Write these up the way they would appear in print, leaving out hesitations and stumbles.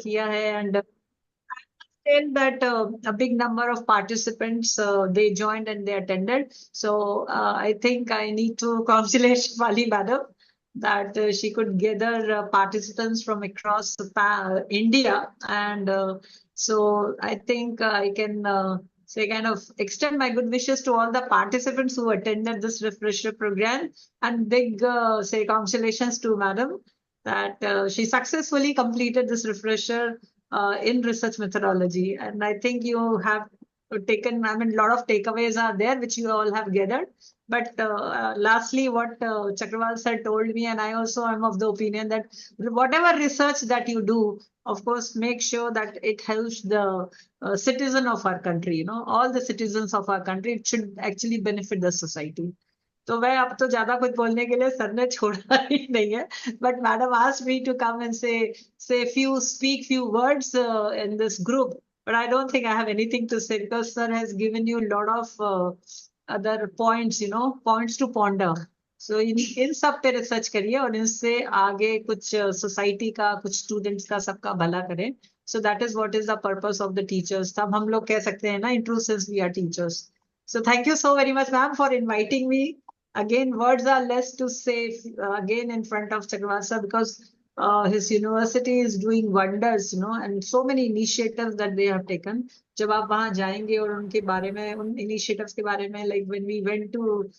किया है, and tell that a big number of participants they joined and they attended. So I think I need to congratulate Shivali Madam that she could gather participants from across India, and so I think I can say kind of extend my good wishes to all the participants who attended this refresher program, and big say congratulations to Madam that she successfully completed this refresher in research methodology. And I think you have taken, I mean, a lot of takeaways are there, which you all have gathered. But lastly, what Chakrawal sir told me, and I also am of the opinion that whatever research that you do, of course, make sure that it helps the citizen of our country, you know, all the citizens of our country. It should actually benefit the society. तो मैं अब तो ज्यादा कुछ बोलने के लिए sir ने छोड़ा ही नहीं है, but madam asked me to come and speak few words in this group, but I don't think I have anything to say because sir has given you a lot of other points, you know, points to ponder. So इन सब पे research करिए और इनसे आगे कुछ society का, कुछ students का, सबका भला करें. So that is what is the purpose of the teachers. तब हम लोग कह सकते हैं ना, in true sense we are teachers. So thank you so very much, ma'am, for inviting me. Again, words are less to say again in front of Chakrawal sir, because his university is doing wonders, you know, and so many initiatives that they have taken. जब आप वहाँ जाएंगे और उनके बारे में, उन initiatives के बारे में, like when we went to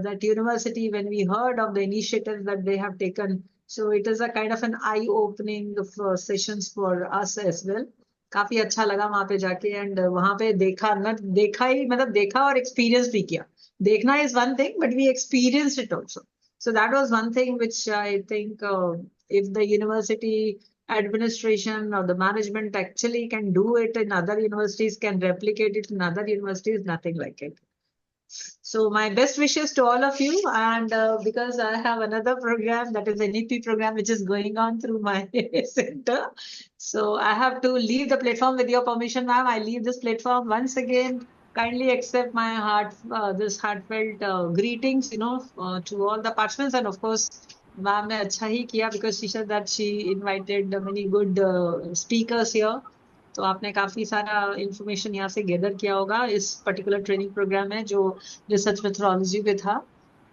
that university, when we heard of the initiatives that they have taken, so it is a kind of an eye-opening of sessions for us as well. काफी अच्छा लगा वहां पे जाके, and वहां पे देखा न देखा ही, मतलब देखा और एक्सपीरियंस भी किया. Dekhna is one thing, but we experienced it also. So that was one thing which I think if the university administration or the management actually can do it in other universities, can replicate it in other universities, nothing like it. So my best wishes to all of you, and because I have another program, that is an NEP program, which is going on through my center. So I have to leave the platform. With your permission, ma'am, I leave this platform once again. Kindly accept my this heartfelt greetings, you know, to all the participants, and of course, ma'am ने अच्छा ही किया because she said that she invited many good speakers here. तो आपने काफी सारा information यहाँ से gather किया होगा इस पर्टिकुलर ट्रेनिंग प्रोग्राम में जो रिसर्च मेथोडोलॉजी पे था.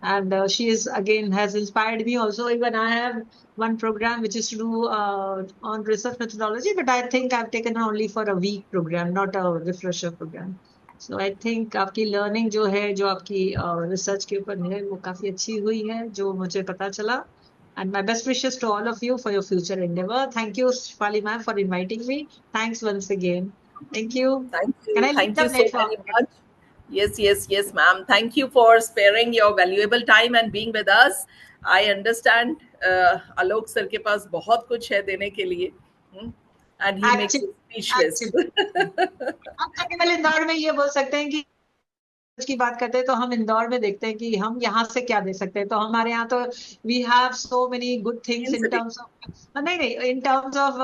And she is again has inspired me also. Even I have one program which is to do on research methodology, but I think I've taken only for a week program, not a refresher program. So I think आपकी learning जो है, जो आपकी research के ऊपर है, वो काफी अच्छी हुई है, जो मुझे पता चला. And my best wishes to all of you for your future endeavor. Thank you, Shifali ma'am, for inviting me. Thanks once again. Thank you. Thank you. Can I leave the platform? So very much. Yes, ma'am. Thank you for sparing your valuable time and being with us. I understand Alok sir के पास बहुत कुछ है देने के लिए, and he makes you speechless. आप केवल इंदौर में ये बोल सकते हैं कि की बात करते हैं तो हम इंदौर में देखते हैं कि हम यहाँ से क्या दे सकते हैं. तो हमारे यहाँ तो we have so many good things in terms of नहीं in terms of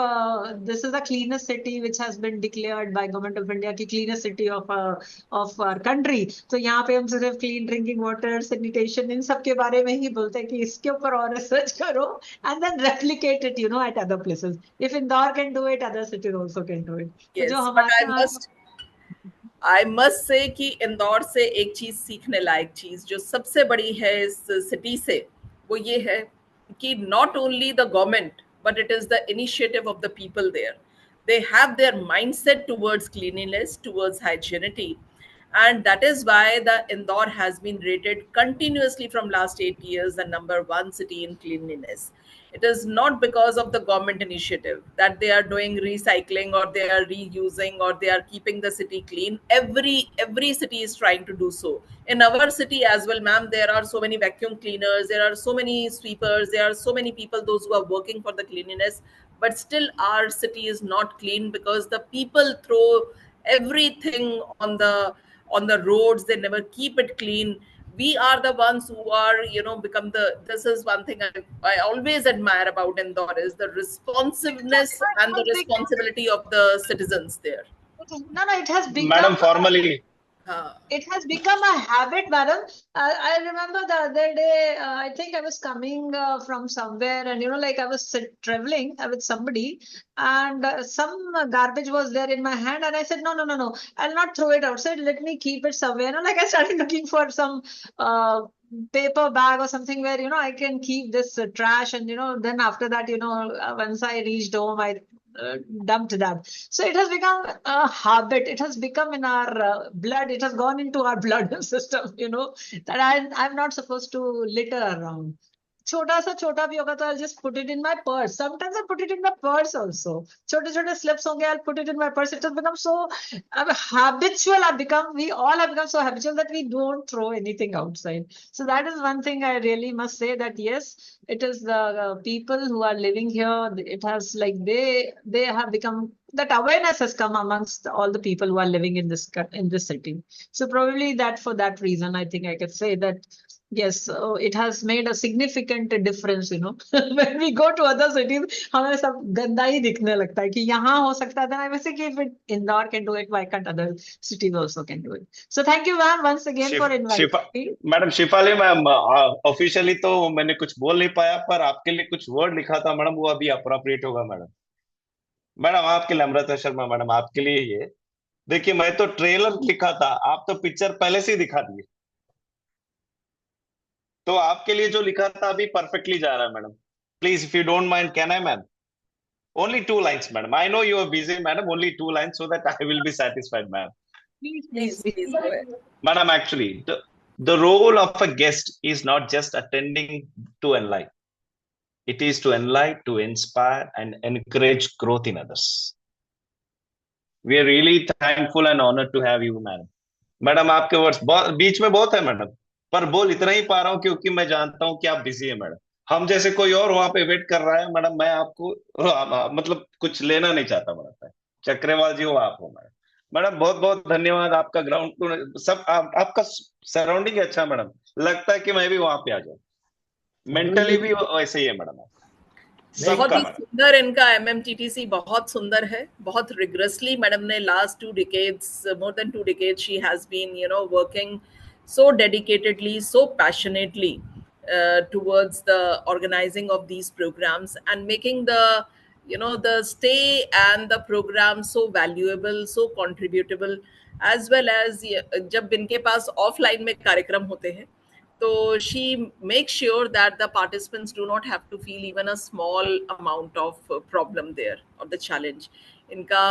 this is the cleanest city which has been declared by government of India की cleanest city of our country. तो यहाँ पे हम सिर्फ clean drinking water, sanitation, इन सब के बारे में ही बोलते हैं कि इसके ऊपर और रिसर्च करो and then replicate it, you know, at other places. If Indore can do it, other cities also can do it. Yes, तो जो but हमारे I must say कि इंदौर से एक चीज सीखने लायक चीज जो सबसे बड़ी है इस सिटी से, वो ये है कि not only the government but it is the initiative of the people there. They have their mindset towards cleanliness, towards hygienity, and that is why the Indore has been rated continuously from last 8 years the #1 city in cleanliness. It is not because of the government initiative that they are doing recycling or they are reusing or they are keeping the city clean. Every city is trying to do so. In our city as well, ma'am, there are so many vacuum cleaners, there are so many sweepers, there are so many people, those who are working for the cleanliness, but still our city is not clean because the people throw everything on the roads. They never keep it clean. We are the ones who are, you know, become this is one thing I always admire about Indore is the responsiveness and the responsibility of the citizens there. No, it has become... Madam, formally... It has become a habit, madam. I remember the other day, I think I was coming from somewhere and, you know, like I was traveling with somebody and some garbage was there in my hand, and I said, no, I'll not throw it outside. Let me keep it somewhere. Like I started looking for some paper bag or something where I can keep this trash, and then after that, once I reached home, I dumped that. So it has become a habit. It has become in our blood. It has gone into our blood system. That I'm not supposed to litter around. छोटा भी होगा तो I'll just put it in my purse. Sometimes I put it in my purse also. छोटे slips होंगे, I'll put it in my purse. It has become so habitual. We all have become so habitual that we don't throw anything outside. So that is one thing I really must say, that yes, it is the people who are living here. It has like they have become, that awareness has come amongst all the people who are living in this city. So probably that for that reason, I think I could say that yes, it has made a significant difference, when we go to other cities, हमें सब गंदा ही दिखने लगता है कि यहाँ हो सकता था. I वैसे कि if Indore can do it, why can't other cities also can do it? So thank you, ma'am, once again for inviting Shifa me. Madam, Shifali ma'am, officially तो मैंने कुछ बोल नहीं पाया, पर आपके लिए कुछ वर्ड लिखा था मैडम, वो अभी अप्रोप्रिएट होगा मैडम. मैडम आपके लिए, अमृता शर्मा मैडम, आपके लिए ये देखिए, मैं तो ट्रेलर लिखा था, आप तो पिक्चर पहले से ही दिखा दिए. तो आपके लिए जो लिखा था अभी परफेक्टली जा रहा है madam. Please, if you don't mind, can I ma'am? Only 2 lines, madam. I know you are busy, madam. Only 2 lines so that I will be satisfied, ma'am. Please. Please go ahead. Madam, actually, the role of a guest is not just attending to enlighten. It is to enlighten, to inspire, and encourage growth in others. We are really thankful and honored to have you, madam. Madam, आपके words बीच में बहुत है madam, पर बोल इतना ही पा रहा हूँ क्योंकि मैं जानता हूँ कि आप बिजी है मैडम. हम जैसे कोई और वहां पे वेट कर रहा है मैडम. मैं आपको मतलब कुछ लेना नहीं चाहता मैडम. चक्रवाल जी हो, आप हो मैडम. मैडम बहुत बहुत धन्यवाद. आपका ग्राउंड सब आपका सराउंडिंग अच्छा मैडम. लगता है कि मैं भी वहां पे आ जाऊँ. मेंटली भी वैसे ही है मैडम. बहुत ही सुंदर इनका MMTTC बहुत सुंदर है. बहुत रिग्रेसली मैडम ने last 2 decades, more than 2 decades, she has been working so dedicatedly, so passionately towards the organizing of these programs and making the stay and the program so valuable, so contributable, as well as जब इनके पास offline में कार्यक्रम होते हैं so she makes sure that the participants do not have to feel even a small amount of problem there or the challenge. इनका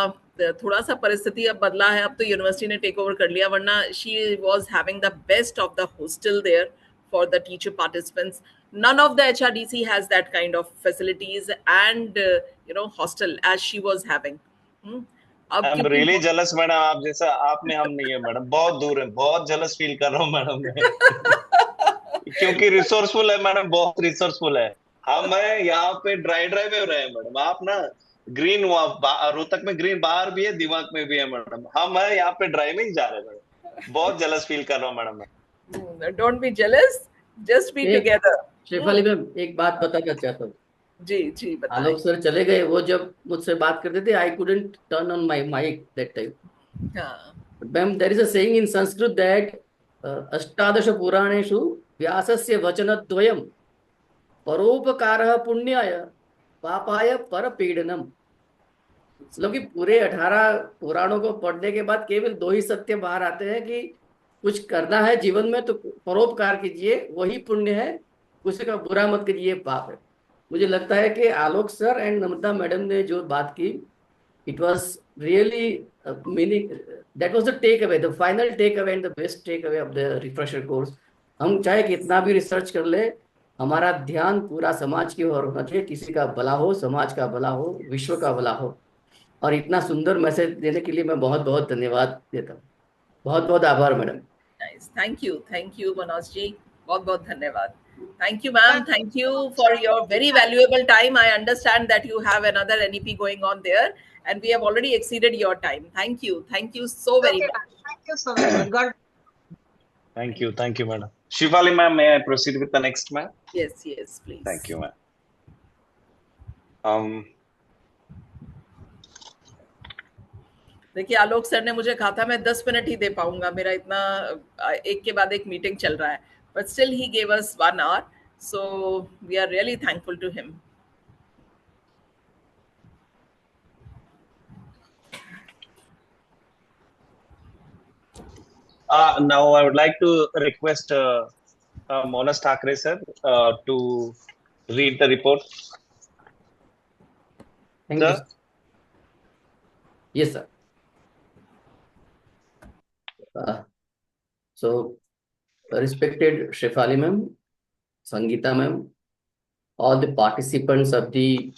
थोड़ा सा परिस्थिति अब बदला है, अब तो यूनिवर्सिटी ने टेक ओवर कर लिया, वरना she was having the best of the hostel there for the teacher participants. None of the HRDC has that kind of facilities and hostel as she was having. I am really jealous madam. आप जैसा आप में हम नहीं है madam. बहुत दूर है. बहुत जेलस फील कर रहा हूँ मैडम मैं क्योंकि रिसोर्सफुल है मैडम. बहुत रिसोर्सफुल है. हम है यहाँ पे ड्राई में रहे मैडम. आप ना ग्रीन, रोहतक में ग्रीन बाहर भी है, दिमाग में भी है मैडम. हम है यहाँ पे ड्राई में ही जा रहे हैं मैडम. बहुत जेलस फील कर रहा हूँ madam. Don't be jealous, just be together. Shefali ma'am, एक बात बताना चाहता हूँ. जी बताइए. आलोक सर चले गए, वो जब मुझसे बात करते थे, I couldn't turn on my mic that time. Ma'am, there is a saying in Sanskrit that अष्टादश पुराणेषु व्यासस्य वचनद्वयम् परोपकारः पुण्याय पापाय परपीडनम. मतलब कि पूरे 18 पुराणों को पढ़ने के बाद केवल 2 ही सत्य बाहर आते हैं कि कुछ करना है जीवन में तो परोपकार कीजिए, वही पुण्य है, किसी का बुरा मत कीजिए, पाप है. मुझे लगता है कि Alok sir and Namrata madam ने जो बात की, it was really meaning, that was the take away, the final take away and the best take away of the refresher course. हम चाहे कितना भी रिसर्च कर ले, हमारा ध्यान पूरा समाज की ओर होना चाहिए. किसी का भला हो, समाज का भला हो, विश्व का भला हो. और इतना सुंदर मैसेज देने के लिए मैं बहुत बहुत धन्यवाद देता हूँ. बहुत बहुत आभार madam. Thank you Manoj ji, बहुत बहुत धन्यवाद. Thank you, ma'am. Thank you for your very valuable time. I understand that you have another NEP going on there, and we have already exceeded your time. Thank you so very much. Thank you so very much. God. Thank you, madam. Shivali ma'am, may I proceed with the next, ma'am? Yes, please. Thank you, ma'am. देखिए, आलोक sir ने मुझे कहा था मैं 10 minute ही दे पाऊंगा, मेरा इतना एक के बाद एक मीटिंग चल रहा है, but still he gave us 1 hour, so we are really thankful to him. Now I would like to request Monas Thakre sir to read the report. Thank Sir? you. Yes, sir. So, respected Shefali ma'am, Sangeeta ma'am, all the participants of the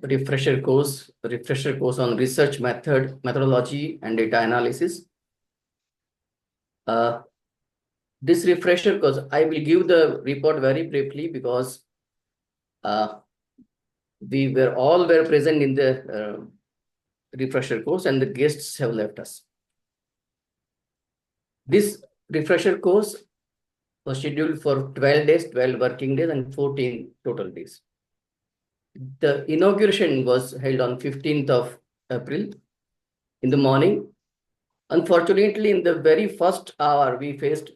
refresher course on research methodology and data analysis. This refresher course, I will give the report very briefly because we were all present in the refresher course and the guests have left us. This refresher course was scheduled for 12 days, 12 working days and 14 total days. The inauguration was held on 15th of April in the morning. Unfortunately, in the very first hour, we faced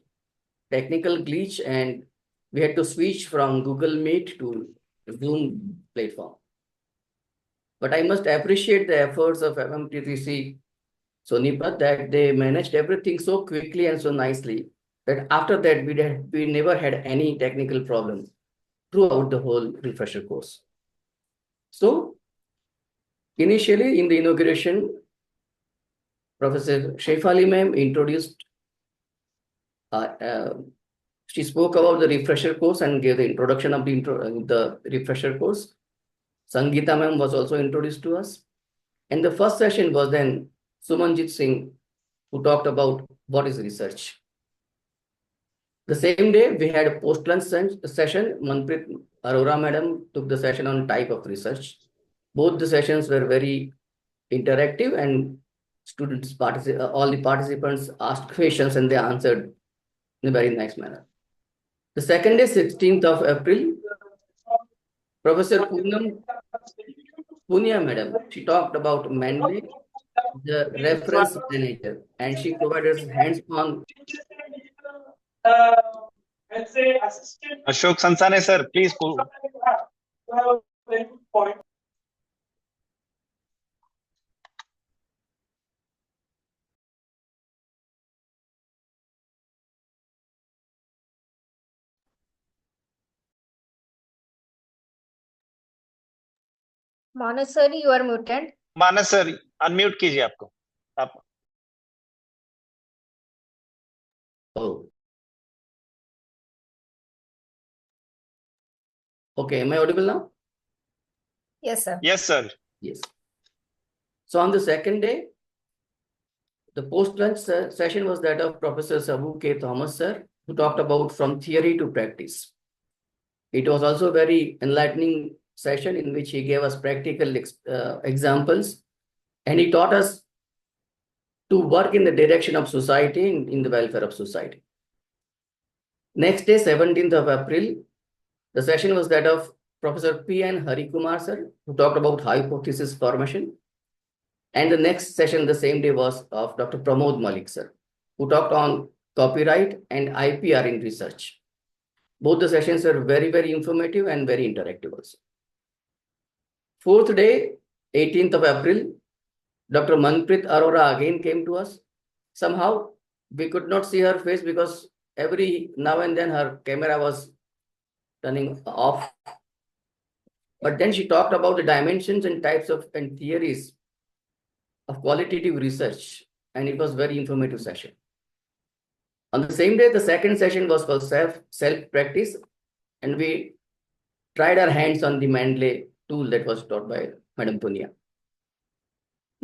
technical glitch and we had to switch from Google Meet to Zoom platform. But I must appreciate the efforts of MMTTC Sonipat that they managed everything so quickly and so nicely that after that we never had any technical problems throughout the whole refresher course. So initially in the inauguration, Professor Shefali ma'am introduced, she spoke about the refresher course and gave the introduction of the refresher course. Sangeeta ma'am was also introduced to us. And the first session was then Sumanjit Singh, who talked about what is research. The same day, we had a post-lunch session. Manpreet Arora madam took the session on type of research. Both the sessions were very interactive and students, all the participants asked questions and they answered in a very nice manner. The second day, 16th of April, Professor Punya madam, she talked about Mendeley, the reference manager, and she provided hands-on. Ashok Sansane sir, please go. Manas sir, you are muted. Manas sir, unmute कीजिए आपको. आप. Oh. Okay, am I audible now? Yes, sir. Yes, sir. Yes. So on the second day, the post-lunch session was that of Professor Sabu K. Thomas, sir, who talked about from theory to practice. It was also a very enlightening session in which he gave us practical examples and he taught us to work in the direction of society, in the welfare of society. Next day, 17th of April, the session was that of Professor P.N. Harikumar, sir, who talked about hypothesis formation. And the next session, the same day, was of Dr. Pramod Malik, sir, who talked on copyright and IPR in research. Both the sessions are very, very informative and very interactive also. Fourth day, 18th of April, Dr. Manpreet Arora again came to us. Somehow, we could not see her face because every now and then her camera was turning off. But then she talked about the dimensions and types of and theories of qualitative research, and it was very informative session. On the same day, the second session was called self-practice, and we tried our hands on the Mendeley tool that was taught by Madam Punya.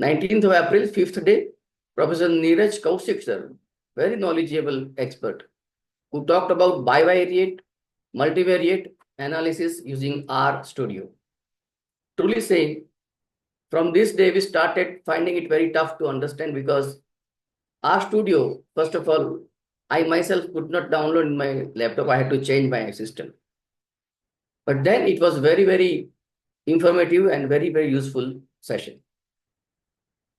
19th of April, fifth day, Professor Neeraj Kaushik, sir, very knowledgeable expert, who talked about bivariate, multivariate analysis using R Studio. Truly saying, from this day, we started finding it very tough to understand because R Studio, first of all, I myself could not download in my laptop. I had to change my system. But then it was very, very informative and very, very useful session.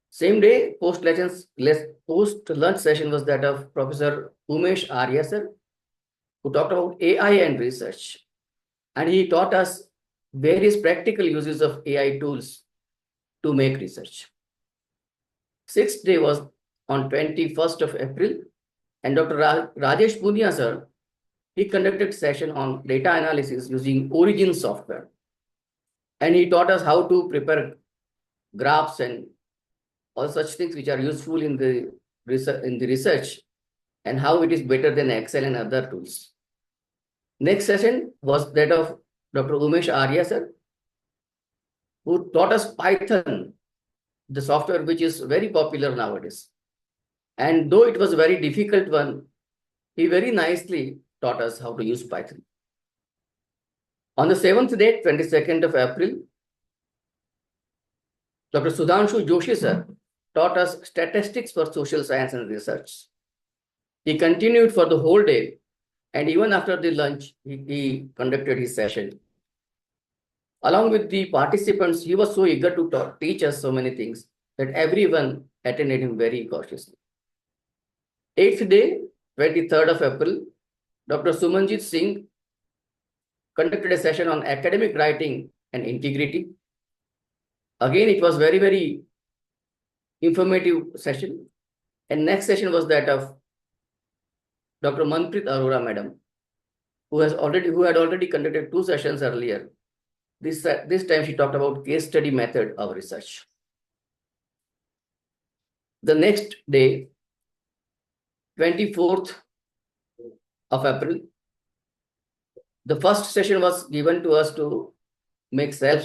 Same day, post-lunch session was that of Professor Umesh Arya, sir, who talked about AI and research. And he taught us various practical uses of AI tools to make research. Sixth day was on 21st of April. And Dr. Rajesh Punia, sir, he conducted session on data analysis using Origin software. And he taught us how to prepare graphs and all such things which are useful in the research and how it is better than Excel and other tools. Next session was that of Dr. Umesh Arya, sir, who taught us Python, the software which is very popular nowadays. And though it was a very difficult one, he very nicely taught us how to use Python. On the 7th date, 22nd of April, Dr. Sudhanshu Joshi, sir, taught us statistics for social science and research. He continued for the whole day, and even after the lunch, he conducted his session. Along with the participants, he was so eager to teach us so many things that everyone attended him very cautiously. 8th day, 23rd of April, Dr. Sumanjit Singh conducted a session on academic writing and integrity. Again, it was very, very informative session. And next session was that of Dr. Manpreet Arora, madam, who had already conducted 2 sessions earlier. This time she talked about case study method of research. The next day, 24th of April, the first session was given to us to make self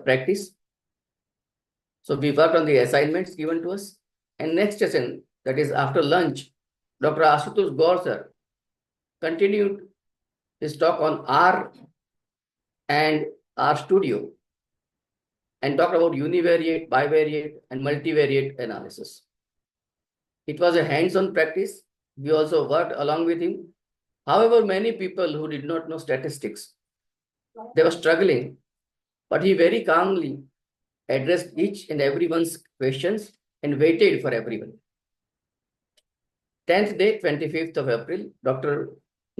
practice. So we worked on the assignments given to us. And next session, that is after lunch, Dr. Ashutosh Gaur, sir, continued his talk on R and R Studio and talked about univariate, bivariate, and multivariate analysis. It was a hands-on practice. We also worked along with him. However, many people who did not know statistics, they were struggling, but he very calmly addressed each and everyone's questions and waited for everyone. 10th day, 25th of April, Dr.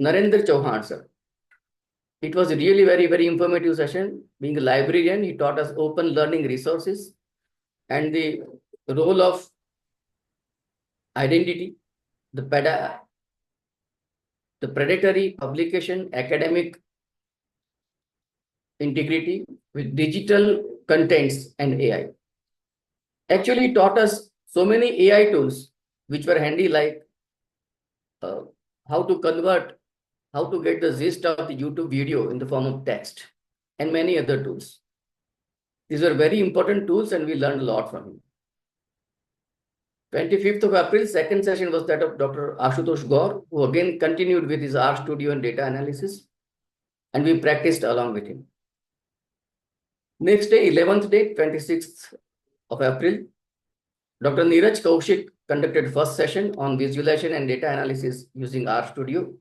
Narendra Chauhan, sir. It was really very, very informative session. Being a librarian, he taught us open learning resources and the role of identity, the predatory publication, academic integrity with digital contents and AI. Actually, he taught us so many AI tools which were handy, like how to convert, how to get the gist of the YouTube video in the form of text, and many other tools. These were very important tools and we learned a lot from him. 25th of April, second session was that of Dr. Ashutosh Gaur, who again continued with his R Studio and data analysis, and we practiced along with him. Next day, 11th day, 26th of April, Dr. Neeraj Kaushik conducted first session on visualization and data analysis using R Studio.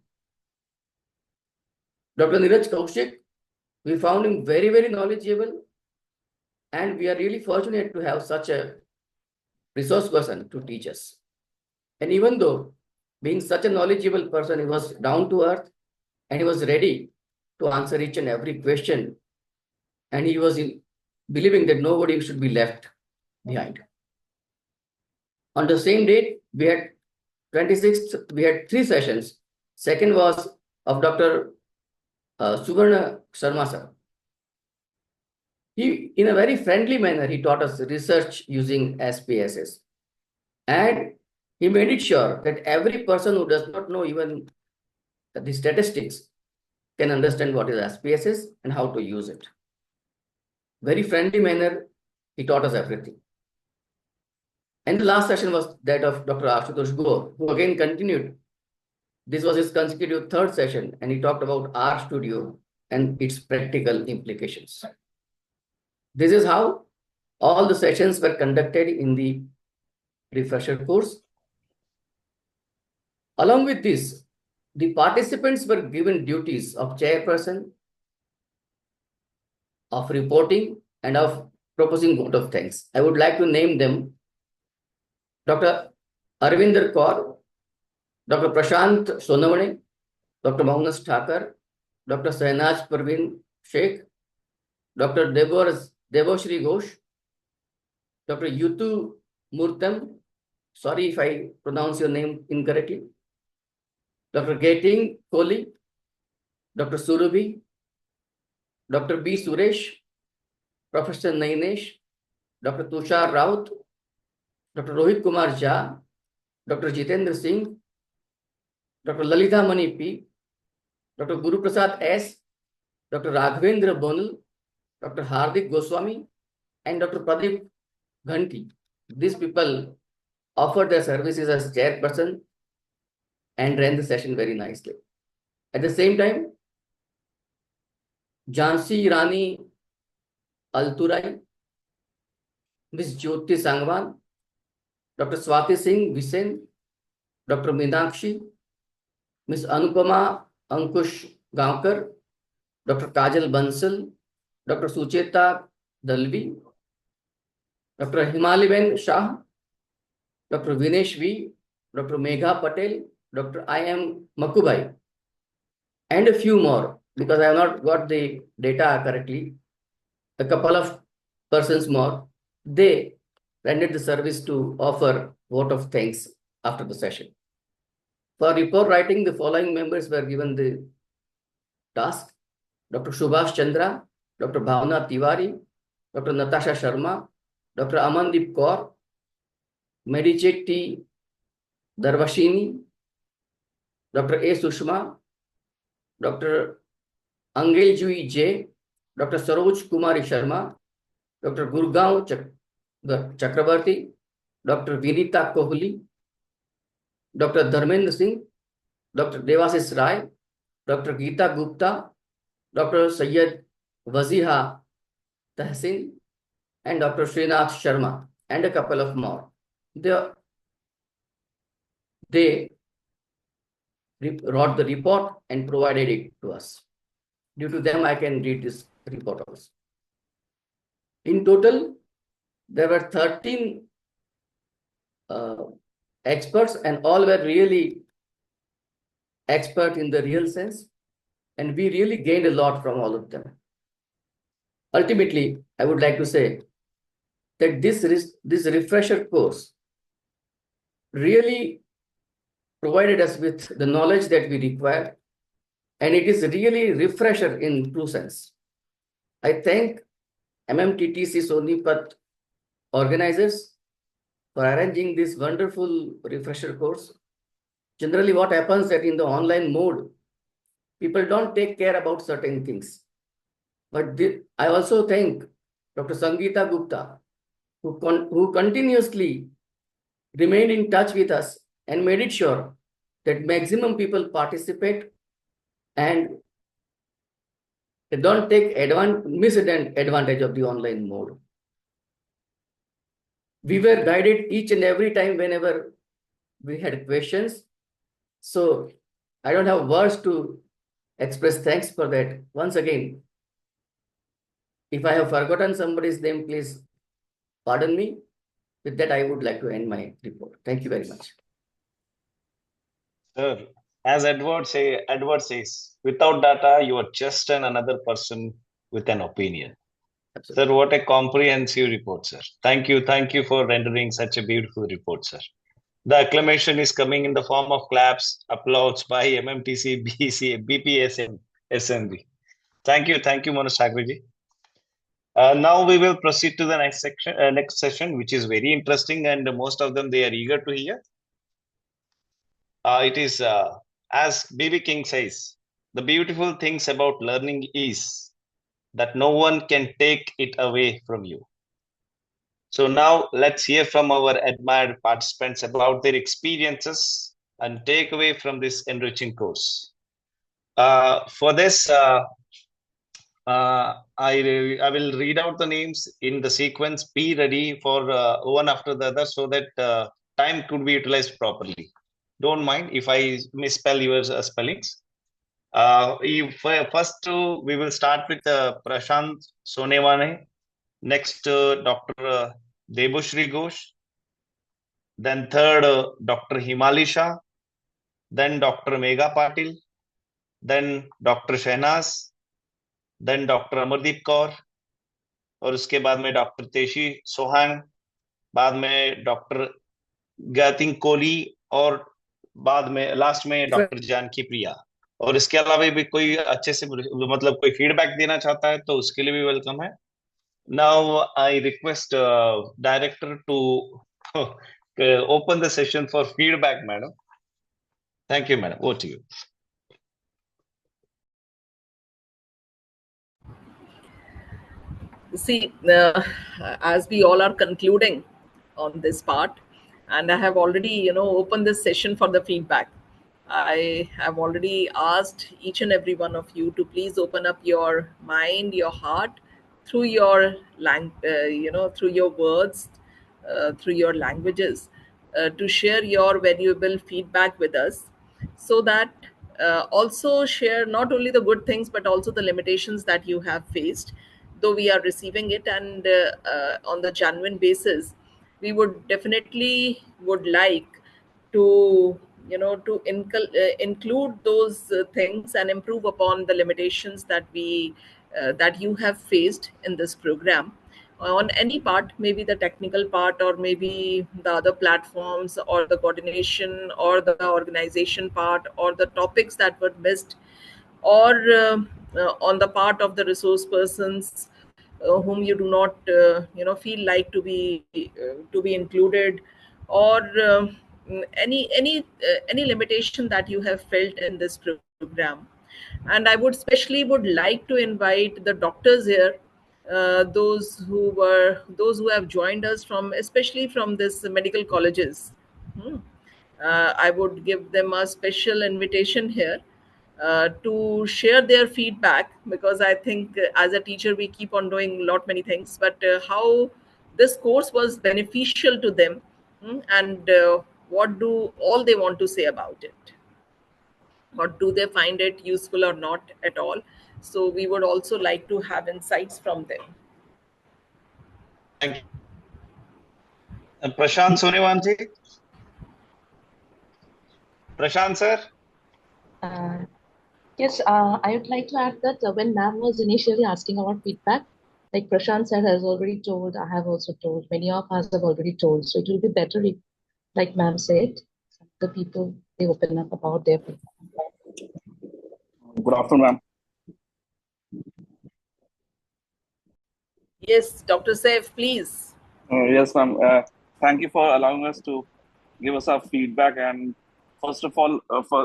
Dr. Neeraj Kaushik, we found him very, very knowledgeable, and we are really fortunate to have such a resource person to teach us. And even though being such a knowledgeable person, he was down to earth and he was ready to answer each and every question. And he was believing that nobody should be left behind. On the same date, we had 26th, we had 3 sessions. Second was of Dr. Suvarna Sharma, sir. He, in a very friendly manner, he taught us research using SPSS. And he made it sure that every person who does not know even the statistics can understand what is SPSS and how to use it. Very friendly manner, he taught us everything. And the last session was that of Dr. Ashutosh Gaur, who again continued. This was his consecutive 3rd session, and he talked about R Studio and its practical implications. This is how all the sessions were conducted in the refresher course. Along with this, the participants were given duties of chairperson, of reporting, and of proposing vote of thanks. I would like to name them: Dr. Arvinder Kaur, Dr. Prashant Sonavane, Dr. Mohandas Thakur, Dr. Sahnaz Parveen Sheikh, Dr. Devoshri Ghosh, Dr. Yutu Murtam, sorry if I pronounce your name incorrectly, Dr. Gating Kohli, Dr. Surabhi, Dr. B. Suresh, Professor Nainesh, Dr. Tushar Raut, Dr. Rohit Kumar Jha, Dr. Jitendra Singh, Dr. Lalita Mani P, Dr. Guru Prasad S, Dr. Raghavendra Bonal, Dr. Hardik Goswami, and Dr. Pradeep Ghanti. These people offered their services as chairperson and ran the session very nicely. At the same time, Jhansi Rani Alturai, Ms. Jyoti Sangwan, Dr. Swati Singh Visen, Dr. Meenakshi, Ms. Anupama Ankush Gaonkar, Dr. Kajal Bansal, Dr. Sucheta Dalvi, Dr. Himaliben Shah, Dr. Vinesh V, Dr. Megha Patel, Dr. I.M. Makubai, and a few more, because I have not got the data correctly. A couple of persons more, they rendered the service to offer vote of thanks after the session. For report writing, the following members were given the task: Dr. Subhash Chandra, Dr. Bhavna Tiwari, Dr. Natasha Sharma, Dr. Amandeep Kaur, Medichet T. Darvashini, Dr. A. Sushma, Dr. Angeljui J, Dr. Saroj Kumari Sharma, Dr. Gurgaon Chakrabarti, Dr. Vinita Kohli, Dr. Dharmendra Singh, Dr. Devasis Rai, Dr. Geeta Gupta, Dr. Syed Waziha Tahsin, and Dr. Srinath Sharma, and a couple of more. They wrote the report and provided it to us. Due to them, I can read this report also. In total, there were 13 experts, and all were really expert in the real sense, and we really gained a lot from all of them. Ultimately, I would like to say that this refresher course really provided us with the knowledge that we required, and it is really refresher in true sense. I thank MMTTC Sonipat organizers for arranging this wonderful refresher course. Generally, what happens that in the online mode, people don't take care about certain things. But I also thank Dr. Sangeeta Gupta, who continuously remained in touch with us and made it sure that maximum people participate and they don't take advantage of the online mode. We were guided each and every time whenever we had questions. So I don't have words to express thanks for that. Once again, if I have forgotten somebody's name, please pardon me. With that, I would like to end my report. Thank you very much. Sir, as Edward says, without data, you are just another person with an opinion. Absolutely. Sir, what a comprehensive report, sir. Thank you for rendering such a beautiful report, sir. The acclamation is coming in the form of claps, applause by MMTC, BC, BPSM, SMB. Thank you, Manoj Thackerji. Now we will proceed to the next session, which is very interesting, and most of them they are eager to hear. It is as BB King says, the beautiful things about learning is that no one can take it away from you. So now let's hear from our admired participants about their experiences and take away from this enriching course. For this, I will read out the names in the sequence. Be ready for one after the other so that time could be utilized properly. Don't mind if I misspell your spellings. First, we will start with Prashant Sonewane. Next, Dr. Debashri Ghosh. Then third, Dr. Himali Shah. Then Dr. Megha Patil. Then Dr. Shehnaz. Then Dr. Amardeep Kaur. और उसके बाद में doctor तेशी सोहांग, बाद में doctor गातिंग Kohli और बाद में last में डॉक्टर जानकी प्रिया। और इसके अलावा भी कोई अच्छे से मतलब कोई फीडबैक देना चाहता है तो उसके लिए भी वेलकम है। Now I request director to open the session for feedback madam. Thank you madam, over to you. See, as we all are concluding on this part, and I have already, opened this session for the feedback. I have already asked each and every one of you to please open up your mind, your heart, through your through your words, through your languages, to share your valuable feedback with us, so that also share not only the good things but also the limitations that you have faced, though we are receiving it, and on the genuine basis we would definitely would like to include those things and improve upon the limitations that we that you have faced in this program on any part, maybe the technical part or maybe the other platforms or the coordination or the organization part or the topics that were missed, or on the part of the resource persons whom you do not feel like to be included, or any limitation that you have felt in this program. And I would especially would like to invite the doctors here, those who have joined us from, especially from this medical colleges. Hmm. I would give them a special invitation here to share their feedback, because I think as a teacher we keep on doing many things, but how this course was beneficial to them, and what do all they want to say about it, or do they find it useful or not at all. So we would also like to have insights from them. Thank you. Prashant Sonewan ji. Prashant sir. Yes, I would like to add that when ma'am was initially asking about feedback, like Prashant sir has already told, I have also told, many of us have already told. So it will be better if, like ma'am said, the people, they open up about their feedback. Good afternoon, ma'am. Yes, Dr. Saif, please. Yes, ma'am. Thank you for allowing us to give us our feedback. And first of all,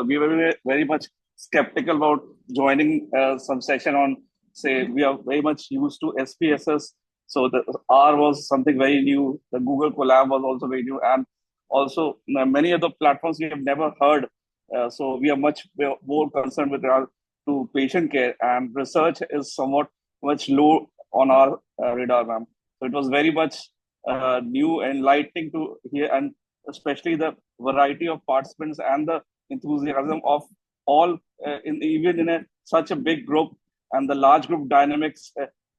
we were very much skeptical about joining some session on, say, we are very much used to SPSS. So the R was something very new. The Google Collab was also very new. And also many other platforms we have never heard. So we are much more concerned with regard to patient care, and research is somewhat much low on our radar, ma'am. So it was very much new and enlightening to hear, and especially the variety of participants and the enthusiasm of all, even in such a big group, and the large group dynamics.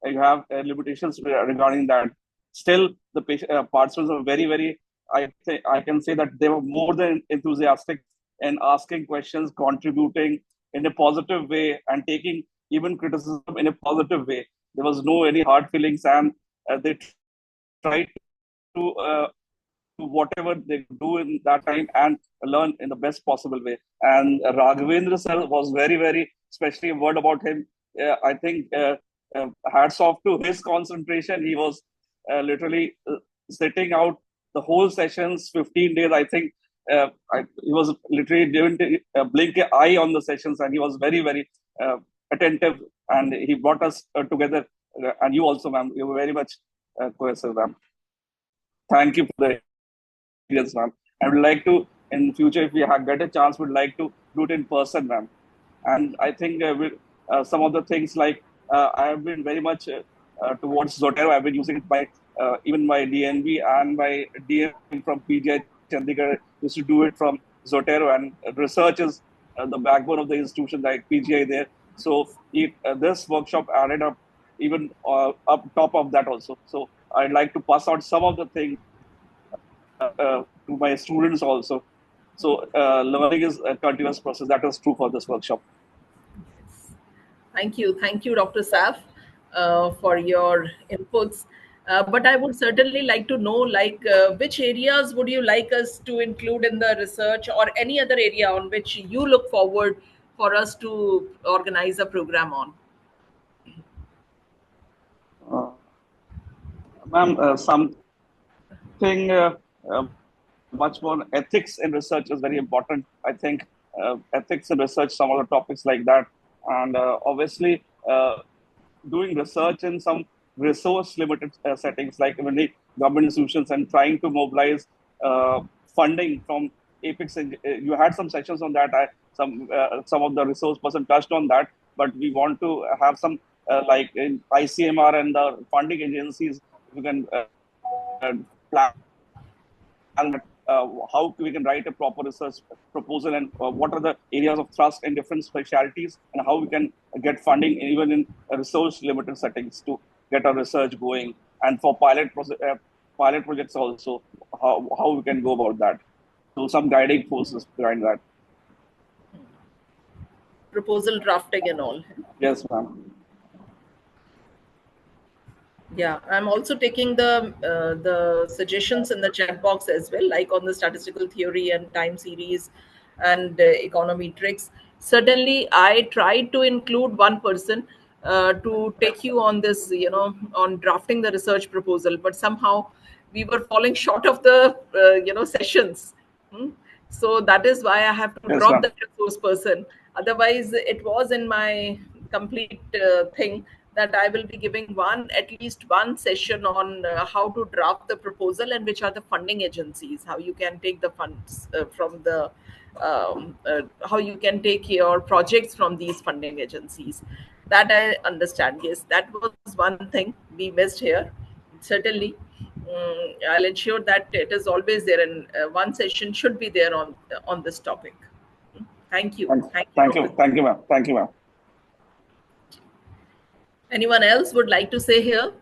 You have limitations regarding that. Still, the participants are very, very. I can say that they were more than enthusiastic in asking questions, contributing in a positive way, and taking even criticism in a positive way. There was no any hard feelings, and they tried to whatever they do in that time and learn in the best possible way. And Raghavendra sir was very, very, especially a word about him. I think hats off to his concentration. He was literally sitting out the whole sessions, 15 days. I think he was literally didn't blink an eye on the sessions, and he was very, very attentive. And he brought us together. And you also, ma'am, you were very much cohesive, ma'am. Thank you for the experience, ma'am. I would like to, in future, if we get a chance, would like to do it in person, ma'am. And I think some of the things like I have been very much towards Zotero. I've been using it by even my DNB and my DM from PGI Chandigarh used to do it from Zotero, and research is the backbone of the institution like PGI there. So this workshop added up even up top of that also. So I'd like to pass out some of the things to my students also. So learning is a continuous process. That is true for this workshop. Thank you, Dr. Saf, for your inputs. But I would certainly like to know, like, which areas would you like us to include in the research, or any other area on which you look forward for us to organize a program on? Ma'am, something much more ethics in research is very important. I think ethics in research, some of the topics like that, and obviously doing research in some resource limited settings like many government institutions and trying to mobilize funding from apex. You had some sessions on that. Some of the resource person touched on that, but we want to have some like in ICMR and the funding agencies. You can plan how we can write a proper research proposal, and what are the areas of thrust in different specialties, and how we can get funding even in resource limited settings to get our research going, and for pilot projects also, how we can go about that. So some guiding forces behind that. Proposal drafting and all. Yes, ma'am. Yeah, I'm also taking the suggestions in the chat box as well, like on the statistical theory and time series and econometrics. Certainly, I tried to include one person to take you on this, on drafting the research proposal, but somehow we were falling short of the sessions. Hmm? So that is why I have to Yes, drop ma'am. the resource person. Otherwise, it was in my complete thing that I will be giving at least one session on how to draft the proposal and which are the funding agencies, how you can take the funds from the, how you can take your projects from these funding agencies. That I understand. Yes, that was one thing we missed here. Certainly, I'll ensure that it is always there, and one session should be there on this topic. Thank you. Thank you, ma'am. Thank you, ma'am. Anyone else would like to say here?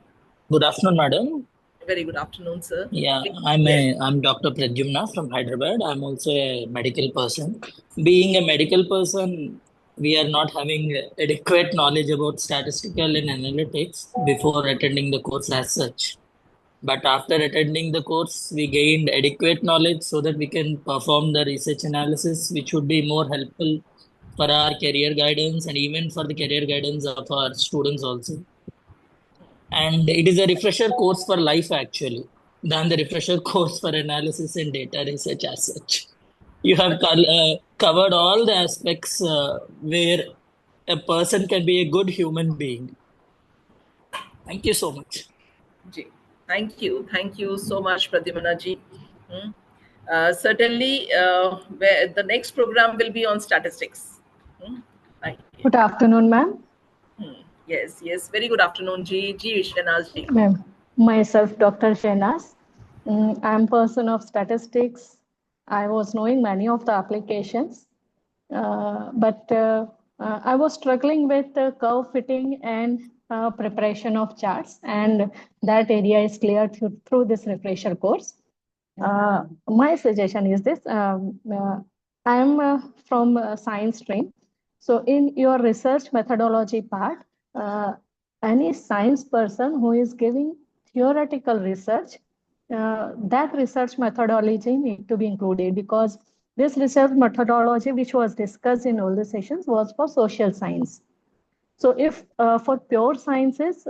Good afternoon, madam. Very good afternoon, sir. Yeah, I'm Dr. Pradyumna from Hyderabad. I'm also a medical person. Being a medical person, we are not having adequate knowledge about statistical and analytics before attending the course as such. But after attending the course, we gained adequate knowledge so that we can perform the research analysis, which would be more helpful for our career guidance and even for the career guidance of our students also. And it is a refresher course for life actually than the refresher course for analysis and data research as such. You have covered all the aspects where a person can be a good human being. Thank you so much. Thank you so much, Pradyumna ji. Certainly, the next program will be on statistics. Good afternoon, ma'am. Yes. Very good afternoon, Ji Shehnaz ji. Ma'am, myself, Dr. Shehnaz. I'm person of statistics. I was knowing many of the applications, but I was struggling with curve fitting and preparation of charts, and that area is cleared through this refresher course. My suggestion is this. I'm from science stream. So in your research methodology part, any science person who is giving theoretical research, that research methodology need to be included, because this research methodology which was discussed in all the sessions was for social science. So if for pure sciences,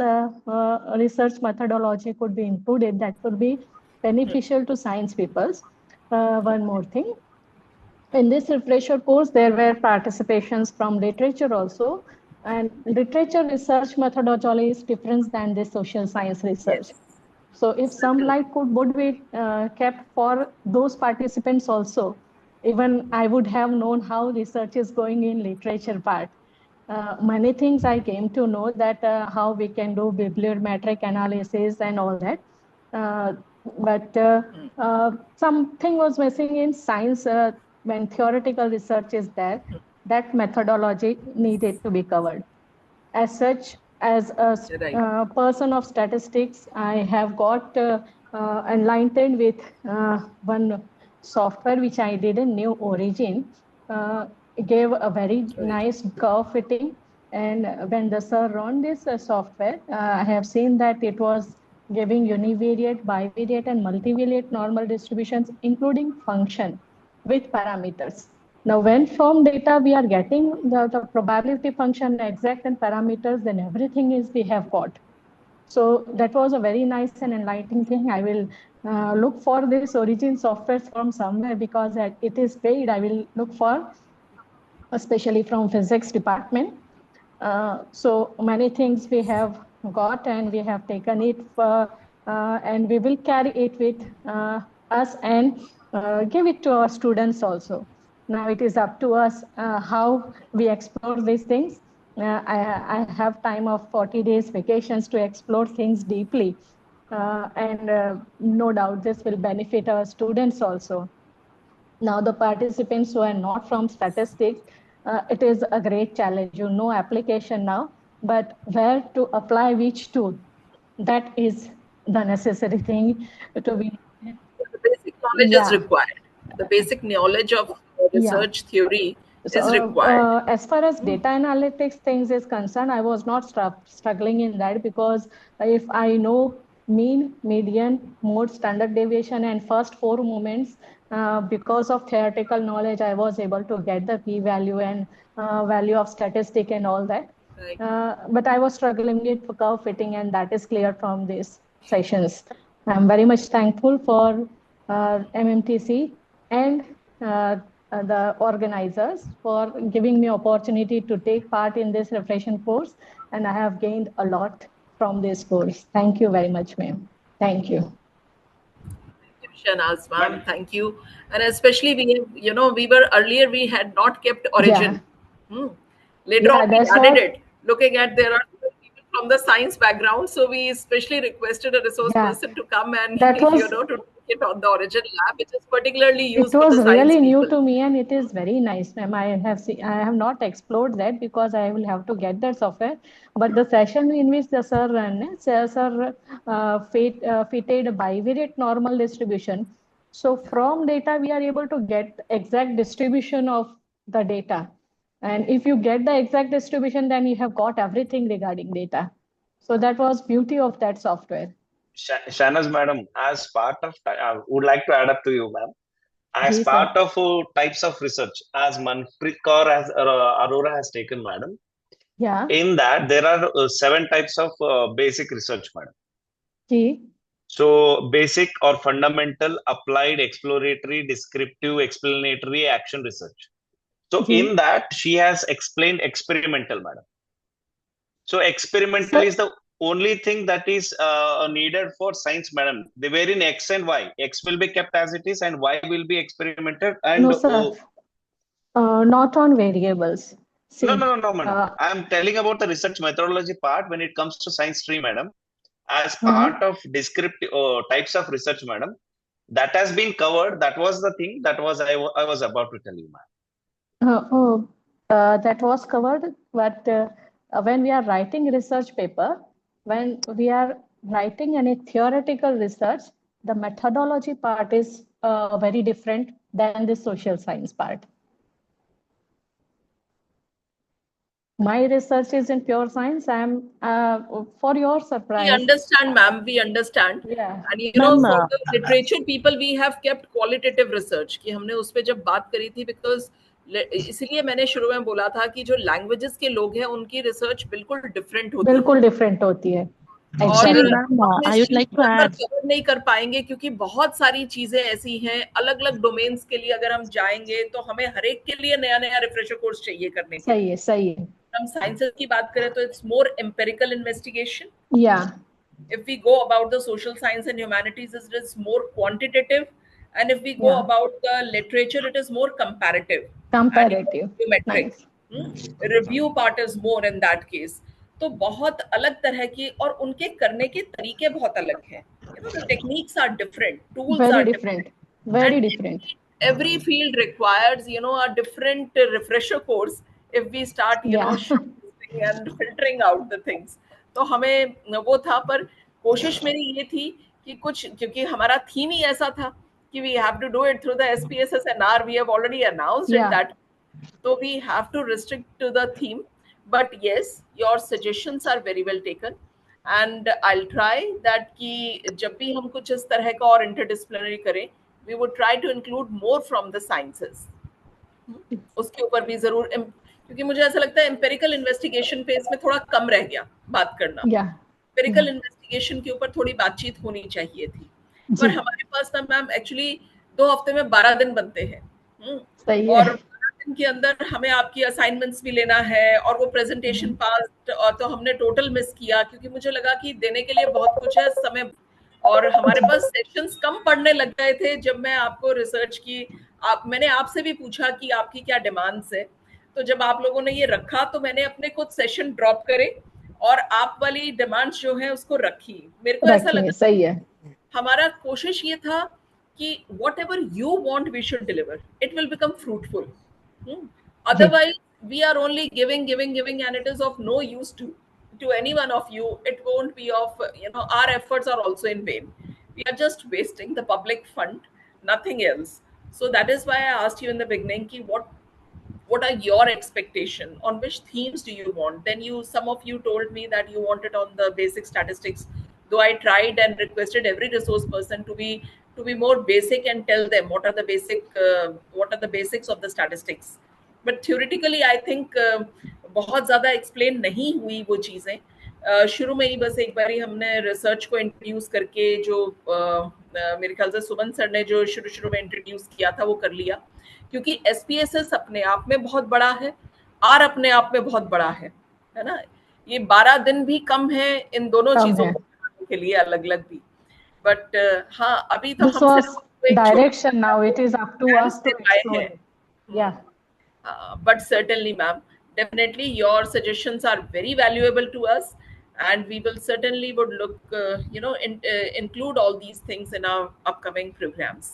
research methodology could be included, that would be beneficial to science peoples. One more thing. In this refresher course, there were participations from literature also, and literature research methodology is different than the social science research. Yes. So if some light would be kept for those participants also, even I would have known how research is going in literature part. Many things I came to know that how we can do bibliometric analysis and all that. But something was missing in science when theoretical research is there, that methodology needed to be covered. As such, as a person of statistics, I have got enlightened with one software which I did in New Origin. Gave a very nice curve fitting, and when the sir run this software, I have seen that it was giving univariate, bivariate, and multivariate normal distributions, including function with parameters. Now, when from data we are getting the probability function exact and parameters, then everything is we have got. So that was a very nice and enlightening thing. I will look for this origin software from somewhere because it is paid. I will look for, especially from physics department. So many things we have got and we have taken it for, and we will carry it with us and give it to our students also. Now it is up to us how we explore these things. I have time of 40 days vacations to explore things deeply. And no doubt this will benefit our students also. Now the participants who are not from statistics, it is a great challenge. You know application now, but where to apply which tool, that is the necessary thing to be. The basic knowledge is required. The basic knowledge of research theory is required. As far as data analytics things is concerned, I was not struggling in that, because if I know mean, median, mode, standard deviation, and first four moments, because of theoretical knowledge, I was able to get the p-value and value of statistic and all that. Right. But I was struggling with curve fitting, and that is clear from these sessions. I'm very much thankful for MMTC and the organizers for giving me opportunity to take part in this refresher course, and I have gained a lot from this course. Thank you very much, ma'am. Thank you. Shanaz, ma'am, thank you. And especially we were earlier, we had not kept origin. Later on we added it, looking at there are people from the science background, so we especially requested a resource person to come and to take it on the origin lab, which is particularly used for the science people. It was really new to me, and it is very nice, ma'am. I have not explored that because I will have to get that software. But the session in which the sir ran, sir fitted bivariate normal distribution. So from data we are able to get exact distribution of the data. And if you get the exact distribution, then you have got everything regarding data. So that was beauty of that software. Shanaz madam, as part of, I would like to add up to you, ma'am. As part of types of research, as Manpreet Kaur as Aurora has taken, madam. Yeah. In that, there are 7 types of basic research, madam. Okay. So, basic or fundamental, applied, exploratory, descriptive, explanatory, action research. So, in that, she has explained experimental, madam. So, experimental is the only thing that is needed for science, madam. They were in X and Y. X will be kept as it is and Y will be experimented. And no, sir. Not on variables. See, no, madam. I'm telling about the research methodology part when it comes to science stream, madam. As part of descriptive types of research, madam, that has been covered. That was the thing that was I was about to tell you, madam. That was covered, but when we are writing research paper, when we are writing any theoretical research, the methodology part is very different than the social science part. My research is in pure science. I'm for your surprise. We understand, ma'am. We understand. Yeah. And for the literature people, we have kept qualitative research. कि हमने उस पे जब बात करी थी, because इसलिए मैंने शुरू में बोला था कि जो languages के लोग हैं उनकी research बिल्कुल different होती है. बिल्कुल different होती है. Exactly. I would like to add. cover नहीं कर पाएंगे क्योंकि बहुत सारी चीजें ऐसी हैं, अलग-अलग डोमेन्स के लिए अगर हम जाएंगे तो हमें हर एक के लिए नया-नया रिफ्रेशर कोर्स चाहिए करने के लिए. सही है. हम साइंसेस की बात करें तो it's more empirical investigation. Yeah. If we go about the social science and humanities, it is more quantitative, and if we go about the literature, it is more comparative. Comparative. Geometric. Nice. Review part is more in that case. तो बहुत अलग तरह की और उनके करने के तरीके बहुत अलग हैं. The techniques are different, tools very are different. Very different. Every field requires, a different refresher course if we start, and filtering out the things. तो हमें वो था, पर कोशिश मेरी ये थी कि कुछ, क्योंकि हमारा थीम ही ऐसा था कि we have to do it through the SPSS and R. We have already announced it that. So we have to restrict to the theme. But yes, your suggestions are very well taken. and I'll try that कि जब भी हम कुछ इस तरह का और interdisciplinary करें, we would try to include more from the sciences. उसके ऊपर भी जरूर, क्योंकि मुझे ऐसा लगता है एम्पेरिकल इन्वेस्टिगेशन पे इसमें थोड़ा कम रह गया बात करना. एम्पेरिकल इन्वेस्टिगेशन के ऊपर थोड़ी बातचीत होनी चाहिए थी, पर हमारे पास ना मैम एक्चुअली 2 हफ्ते में 12 दिन बनते हैं. और 12 दिन के अंदर हमें आपकी असाइनमेंट्स भी लेना है और वो प्रेजेंटेशन पास, और तो हमने टोटल मिस किया क्योंकि मुझे लगा कि देने के लिए बहुत कुछ है समय, और हमारे पास सेशंस कम पढ़ने लग गए थे. जब मैं आपको रिसर्च की, मैंने आपसे भी पूछा कि आपकी क्या डिमांड्स है, तो जब आप लोगों ने ये रखा तो मैंने अपने कुछ सेशन ड्रॉप करे और आप वाली डिमांड्स जो है उसको रखी. मेरे को ऐसा लगा सही है, हमारा कोशिश ये था कि whatever you want we should deliver, it will become fruitful. Otherwise we are only giving and it is of no use to any one of you. It won't be of, our efforts are also in vain. We are just wasting the public fund, nothing else. So that is why I asked you in the beginning ki what are your expectation, on which themes do you want. Then some of you told me that you wanted on the basic statistics, though I tried and requested every resource person to be more basic and tell them what are the basics of the statistics. But theoretically I think बहुत ज़्यादा explain नहीं हुई वो चीज़ें. शुरू में ही बस एक बारी हमने रिसर्च को इंट्रोड्यूस करके, जो मेरे ख्याल से सुमन सर ने जो शुरू में इंट्रोड्यूस किया था वो कर लिया, क्योंकि SPSS अपने आप में बहुत बड़ा है, R अपने आप में बहुत बड़ा है ना. ये 12 दिन भी कम है इन दोनों चीजों को के लिए अलग अलग भी. बट हाँ, अभी तो हम direction now it is up to us to explore it. Yeah but certainly ma'am, definitely your suggestions are very valuable to us, and we will certainly would look include all these things in our upcoming programs.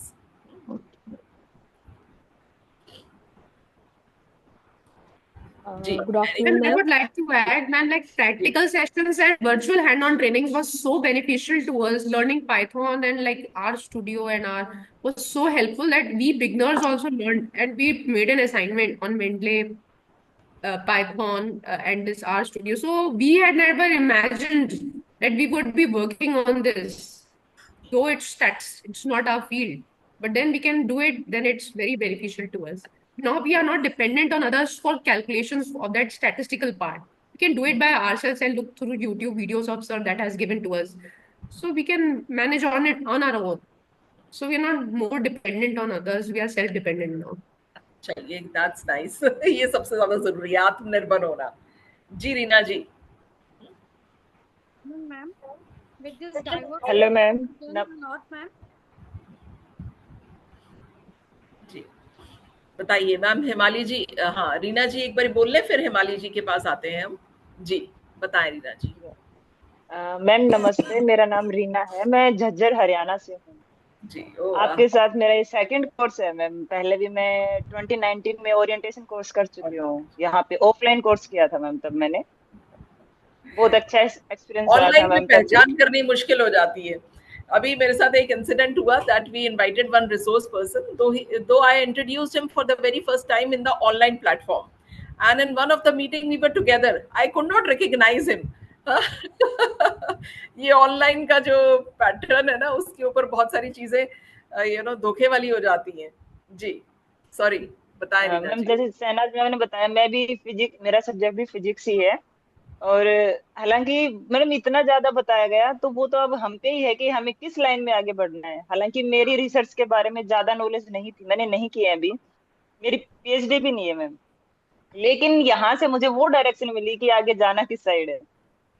Good afternoon, I would like to add, ma'am, like practical sessions and virtual hand-on training was so beneficial to us. Learning Python and like R Studio and R was so helpful that we beginners also learned, and we made an assignment on Mendeley, Python, and this R Studio. So we had never imagined that we would be working on this, though it's not our field, but then we can do it. Then it's very beneficial to us. Now we are not dependent on others for calculations of that statistical part. We can do it by ourselves and look through YouTube videos of sir that has given to us. So we can manage on it on our own. So we are not more dependent on others. We are self-dependent now. चलिए, that's nice. ये सबसे ज्यादा जरूरी है, आत्मनिर्भर होना. जी Reena ji. Ma'am, with this diverse. Hello ma'am. Not ma'am. बताइए मैम. हिमाली जी. हाँ, रीना जी एक बार बोल ले, फिर हिमाली जी के पास आते हैं हम. जी बताएं रीना जी. मैम नमस्ते, मेरा नाम रीना है, मैं झज्जर हरियाणा से हूँ जी. आपके साथ मेरा ये सेकंड कोर्स है मैम. पहले भी मैं 2019 में ओरिएंटेशन कोर्स कर चुकी हूँ. यहाँ पे ऑफलाइन कोर्स किया था मैम, तब मैंने बहुत अच्छा एक्सपीरियंस रहा था मैम. ऑनलाइन में पहचान करनी मुश्किल हो जाती है. अभी मेरे साथ एक इंसिडेंट हुआ that we invited one resource person, though I introduced him for the very first time in the online platform, and in one of the meeting we were together, I could not recognize him. ये online का जो pattern है ना, उसके ऊपर बहुत सारी चीजें धोखे वाली हो जाती हैं. जी सॉरी, बताएं रीना मैम. जी. जैसे शहनाज मैम ने बताया, मैं भी फिजिक्स, मेरा सब्जेक्ट भी फिजिक्स ही है. और हालांकि मैडम इतना ज्यादा बताया गया, तो वो तो अब हम पे ही है कि हमें किस लाइन में आगे बढ़ना है. हालांकि मेरी रिसर्च के बारे में ज्यादा नॉलेज नहीं थी, मैंने नहीं किया है अभी, मेरी PhD भी नहीं है मैम. लेकिन यहाँ से मुझे वो डायरेक्शन मिली कि आगे जाना किस साइड है.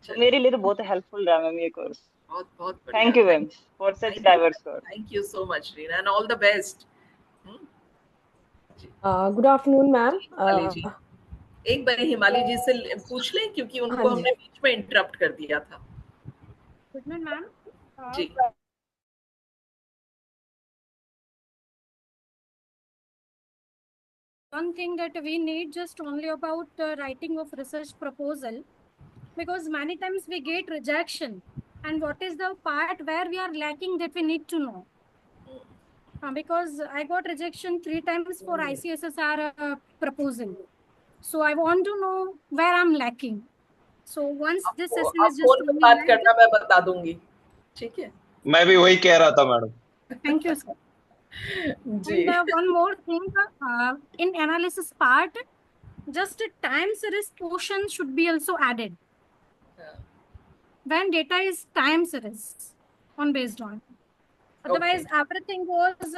तो मेरे लिए तो बहुत हेल्पफुल रहा मैम ये कोर्स. बहुत thank you ma'am for such diverse course. Thank you so much Reena, and all the best. Good afternoon ma'am. एक बार हिमाली जी से पूछ लें, क्योंकि उनको हमने बीच में इंटरप्ट कर दिया था. Good morning ma'am. जी. One thing that we need just only about writing of research proposal, because many times we get rejection, and what is the part where we are lacking that we need to know. Because I got rejection 3 times for ICSSR proposal. So I want to know where I'm lacking. So once this आपको session आप is just phone पे only बात live. करना, मैं बता दूंगी, ठीक है? मैं भी वही कह रहा था मैडम। Thank you, sir. जी। And one more thing, in analysis part, just a time series portion should be also added. When data is time series on based on. Otherwise, everything was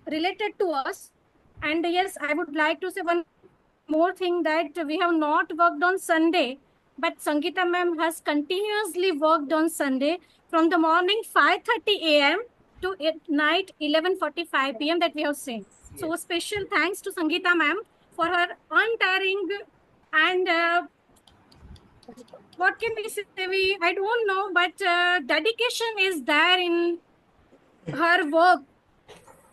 related to us. And yes, I would like to say one more thing, that we have not worked on Sunday, but Sangeeta ma'am has continuously worked on Sunday from the morning 5:30 a.m. to night 11:45 p.m. that we have seen. So special thanks to Sangeeta ma'am for her untiring and what can we say? I don't know, but dedication is there in her work.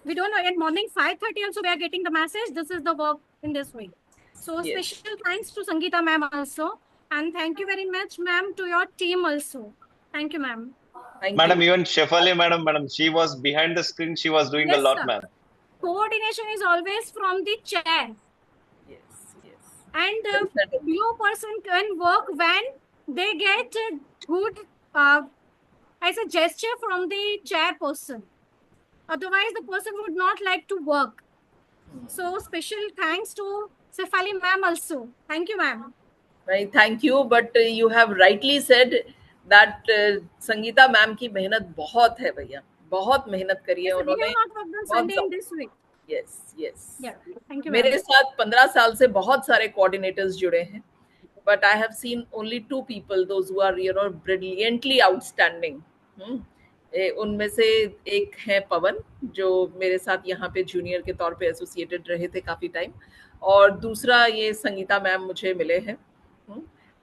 We don't know. At morning 5:30 also we are getting the message. This is the work in this way. So special thanks to Sangeeta ma'am also. And thank you very much, ma'am, to your team also. Thank you, ma'am. Madam, even Shefali madam, she was behind the screen. She was doing a Yes, lot, sir. ma'am. Coordination is always from the chair. Yes. And few person can work when they get a good, as a gesture from the chairperson. Otherwise, the person would not like to work. So special thanks to Sefali ma'am also. Thank you, ma'am. Right, thank you. But you have rightly said that Sangeeta ma'am की मेहनत बहुत है भैया, बहुत मेहनत करी है Yes, we उन्होंने, have not worked on बहुत Sunday in this week. yes. Yeah, thank you, मेरे ma'am. साथ 15 साल से बहुत सारे coordinators जुड़े हैं, but I have seen only 2 people, those who are brilliantly outstanding. उनमें से एक है पवन, जो मेरे साथ यहाँ पे जूनियर के तौर पे एसोसिएटेड रहे थे काफी टाइम, और दूसरा ये संगीता मैम मुझे मिले हैं,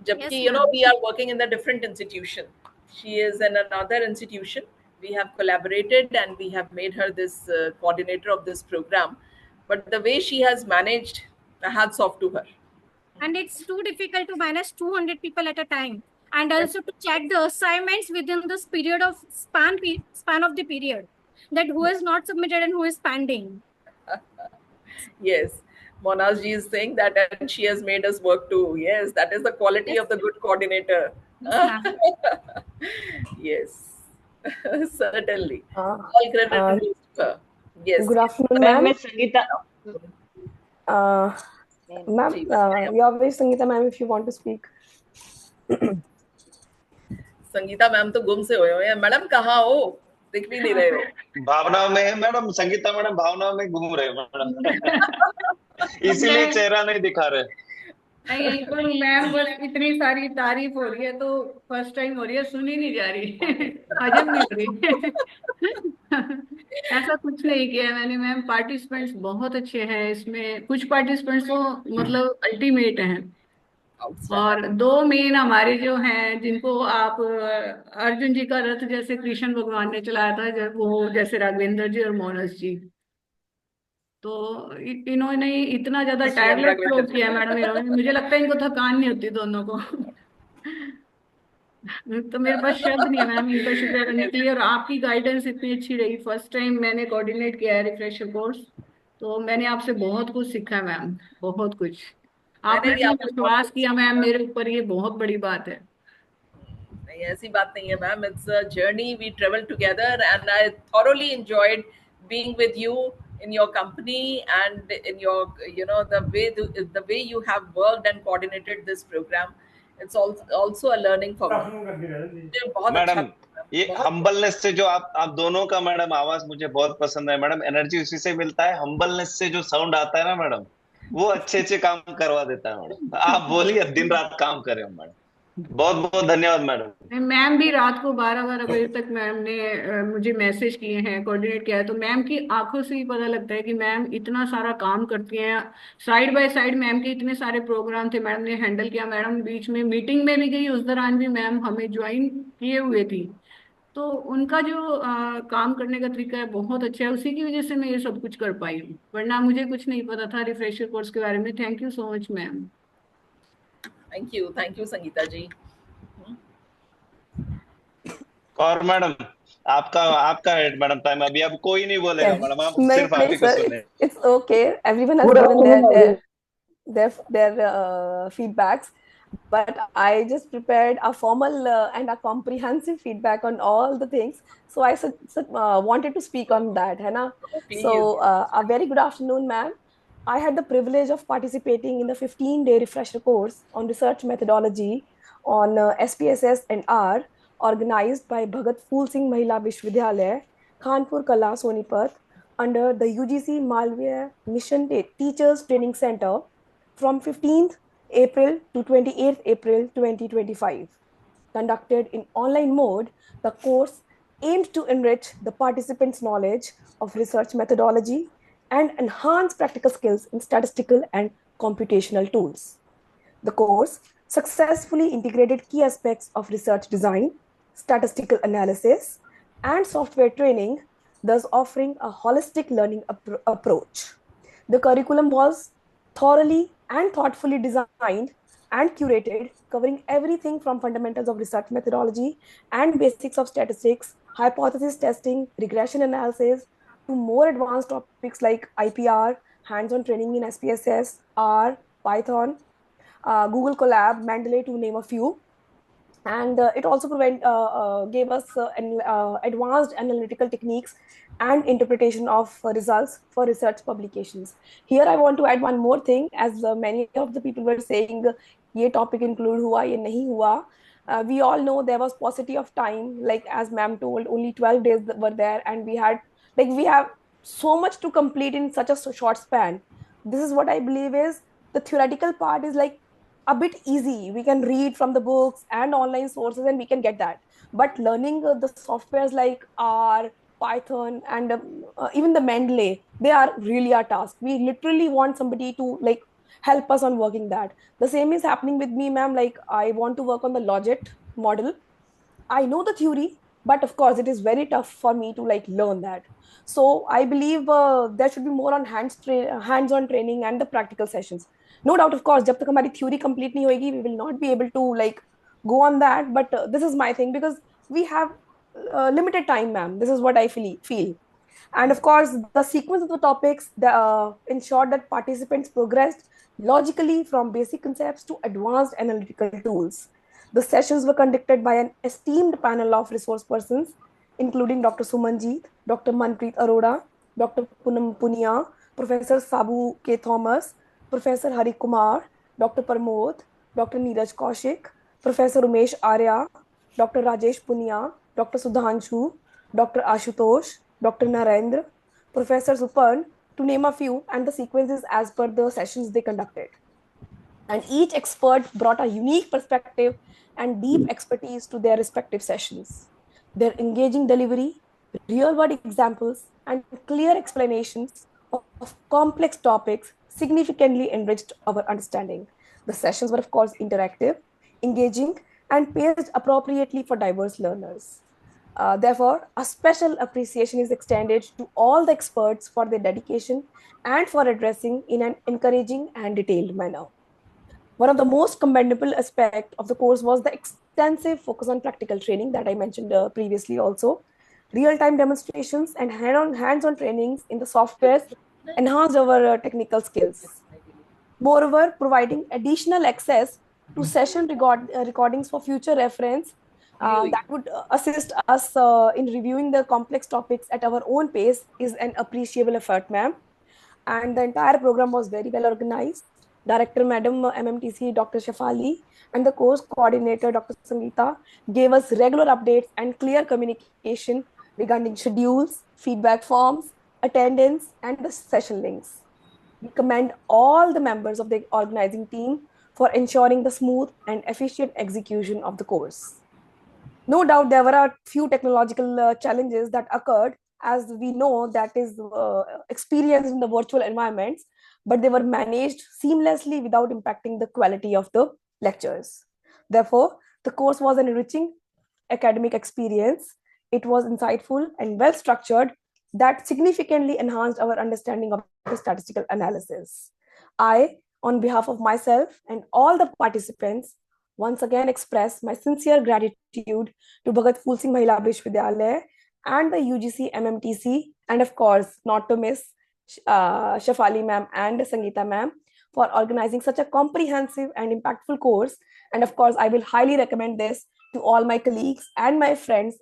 जबकि we are working in the different institution. She is in another institution. We have collaborated and we have made her this coordinator of this program. But the way she has managed, hats off to her. And it's too difficult to manage 200 people at a time, and also to check the assignments within this period of span of the period, that who is not submitted and who is pending. Yes, Mona's ji is saying that, and she has made us work too. Yes, that is the quality of the good coordinator. Yes, certainly. All credit to her. Yes. Good afternoon, ma'am. ma'am. Sangeeta. Ma'am, your way, Sangeeta ma'am, if you want to speak. Sangeeta ma'am तो गुम से हुए हैं। Madam कहाँ हो? दिख भी नहीं रहे हो। भावनाओं में है मैडम, संगीता मैडम भावनाओं में घूम रहे मैडम। इसीलिए चेहरा नहीं दिखा रहे। नहीं, पर मैम बस इतनी सारी तारीफ हो रही है तो फर्स्ट टाइम हो रही है, सुनी नहीं जा रही, हजम नहीं हो रही। ऐसा कुछ नहीं किया मैंने मैम। पार्टिसिपेंट्स बहुत अच्छे हैं, इसमें कुछ पार्टिसिपेंट्स तो मतलब अल्टीमेट हैं, और 2 मेन हमारे जो हैं, जिनको आप अर्जुन जी का रथ जैसे कृष्ण भगवान ने चलाया था, जब वो जैसे राघवेंद्र जी और मोनस जी, तो इन्होंने इतना ज्यादा टायरलेस फ्लो किया मैडम इन्होंने, मुझे लगता है इनको थकान नहीं होती दोनों को। तो मेरे पास शब्द नहीं है मैम इनका शुक्रिया करने के लिए, और आपकी गाइडेंस इतनी अच्छी रही। फर्स्ट टाइम मैंने कोऑर्डिनेट किया है रिफ्रेशर कोर्स, तो मैंने आपसे बहुत कुछ सीखा है मैम, बहुत कुछ। आपने जो विश्वास किया मैम मेरे ऊपर, ये बहुत बड़ी बात है। नहीं, ऐसी बात नहीं है ma'am, it's a journey, we travel together and I thoroughly enjoyed being with you in your company and in your the way you have worked and coordinated this program. It's also a learning for me. Madam, ये humbleness से जो आप दोनों का madam आवाज मुझे बहुत पसंद है मैडम। एनर्जी उसी से मिलता है, हम्बलनेस से जो साउंड आता है ना मैडम, वो अच्छे काम करवा देता है मैडम। आप बोलिए, दिन रात काम करें मैडम। बहुत बहुत धन्यवाद मैडम। मैम भी रात को 12-12 बजे तक मैम ने मुझे मैसेज किए हैं, कोऑर्डिनेट किया है, तो मैम की आंखों से ही पता लगता है कि मैम इतना सारा काम करती हैं। साइड बाय साइड मैम के इतने सारे प्रोग्राम थे, मैम ने हैंडल किया। मैडम बीच में मीटिंग में भी गई, उस दौरान भी मैम हमें ज्वाइन किए हुए थी। तो उनका जो काम करने का तरीका है बहुत अच्छा है, उसी की वजह से मैं ये सब कुछ कर पाई हूँ, वरना मुझे कुछ नहीं पता था रिफ्रेशर कोर्स के बारे में। Thank you so much ma'am. थैंक यू संगीता जी। और मैडम आपका है मैडम टाइम, अभी अब कोई नहीं बोलेगा मैडम, आप सिर्फ आप ही को सुने। It's okay, everyone has given their feedbacks. but I just prepared a formal and a comprehensive feedback on all the things. So I wanted to speak on that, है ना? Please. So a very good afternoon, ma'am. I had the privilege of participating in the 15-day refresher course on research methodology on SPSS and R, organized by Bhagat Phool Singh Mahila Vishwavidyalaya, Kanpur Kala, Sonipat, under the UGC Malviya Mission Teachers Training Center from 15th April to 28th April 2025. Conducted in online mode, the course aimed to enrich the participants' knowledge of research methodology and enhance practical skills in statistical and computational tools. The course successfully integrated key aspects of research design, statistical analysis, and software training, thus offering a holistic learning approach. The curriculum was thoroughly and thoughtfully designed and curated, covering everything from fundamentals of research methodology and basics of statistics, hypothesis testing, regression analysis, to more advanced topics like IPR, hands-on training in SPSS, R, Python, Google Colab, Mendeley, to name a few. And it also gave us advanced analytical techniques and interpretation of results for research publications. Here I want to add one more thing, as many of the people were saying ये topic include हुआ ये नहीं हुआ. We all know there was paucity of time, like as ma'am told, only 12 days were there, and we have so much to complete in such a short span. This is what I believe is the theoretical part is like a bit easy. We can read from the books and online sources and we can get that. But learning the softwares like R, Python, and even the Mendeley, they are really our task. We literally want somebody to like help us on working that. The same is happening with me, ma'am. Like I want to work on the logit model. I know the theory, but of course it is very tough for me to like learn that. So I believe there should be more on hands-on training and the practical sessions. No doubt, of course, जब तक हमारी theory complete नहीं होएगी, we will not be able to like go on that. But this is my thing, because we have limited time, ma'am. This is what I feel. And of course, the sequence of the topics ensured that participants progressed logically from basic concepts to advanced analytical tools. The sessions were conducted by an esteemed panel of resource persons, including Dr. Sumanjeet, Dr. Manpreet Arora, Dr. Punam Punia, Professor Sabu K. Thomas, Professor Hari Kumar, Dr. Parmod, Dr. Neeraj Kaushik, Professor Umesh Arya, Dr. Rajesh Punia, Dr. Sudhanshu, Dr. Ashutosh, Dr. Narendra, Professor Supan, to name a few, and the sequences as per the sessions they conducted. And each expert brought a unique perspective and deep expertise to their respective sessions. Their engaging delivery, real-world examples, and clear explanations of complex topics significantly enriched our understanding. The sessions were, of course, interactive, engaging, and paced appropriately for diverse learners. Therefore, a special appreciation is extended to all the experts for their dedication and for addressing in an encouraging and detailed manner. One of the most commendable aspects of the course was the extensive focus on practical training that I mentioned previously also. Real-time demonstrations and hands-on trainings in the softwares enhanced our technical skills. Moreover, providing additional access to session recordings for future reference that would assist us in reviewing the complex topics at our own pace is an appreciable effort, ma'am. And the entire program was very well organized. Director Madam MMTC Dr. Shafali and the course coordinator Dr. Sangeeta gave us regular updates and clear communication regarding schedules, feedback forms, attendance, and the session links. We commend all the members of the organizing team for ensuring the smooth and efficient execution of the course. No doubt there were a few technological challenges that occurred, as we know that is experienced in the virtual environments, but they were managed seamlessly without impacting the quality of the lectures. Therefore, the course was an enriching academic experience. It was insightful and well structured that significantly enhanced our understanding of the statistical analysis. I, on behalf of myself and all the participants, once again express my sincere gratitude to Bhagat Phool Singh Mahila Vishwavidyalaya and the UGC MMTC, and of course, not to miss Shafali ma'am and Sangeeta ma'am for organizing such a comprehensive and impactful course And of course, I will highly recommend this to all my colleagues and my friends